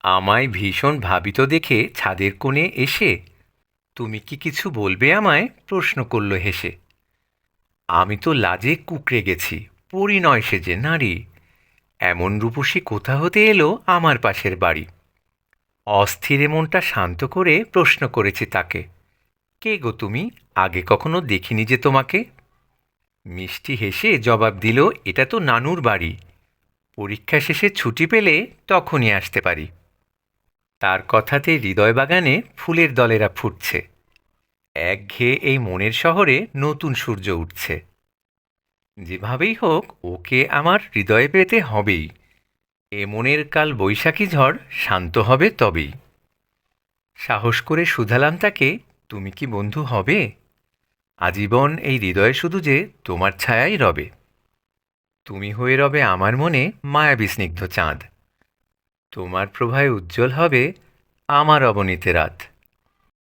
আমায় ভীষণ ভাবিত দেখে ছাদের কোণে এসে তুমি কি কিছু বলবে আমায় প্রশ্ন করল হেসে। আমি তো লাজে কুঁকড়ে গেছি। পরি নয় সে যে নারী, এমন রূপসী কোথা হতে এলো আমার পাশের বাড়ি। অস্থিরে মনটা শান্ত করে প্রশ্ন করেছি তাকে, কে গো তুমি? আগে কখনো দেখিনি যে তোমাকে। মিষ্টি হেসে জবাব দিল, এটা তো নানুর বাড়ি। পরীক্ষা শেষে ছুটি পেলে তখনই আসতে পারি। তার কথাতে হৃদয় বাগানে ফুলের দলেরা ফুটছে। একঘেয়ে এই মনের শহরে নতুন সূর্য উঠছে। যেভাবেই হোক ওকে আমার হৃদয়ে পেতে হবেই। এ মনের কাল বৈশাখী ঝড় শান্ত হবে তবেই। সাহস করে শুধালাম তাকে, তুমি কি বন্ধু হবে? আজীবন এই হৃদয়ে শুধু যে তোমার ছায়াই রবে। তুমি হয়ে রবে আমার মনে মায়াবী স্নিগ্ধ চাঁদ। তোমার প্রভায় উজ্জ্বল হবে আমার অবনীতে রাত।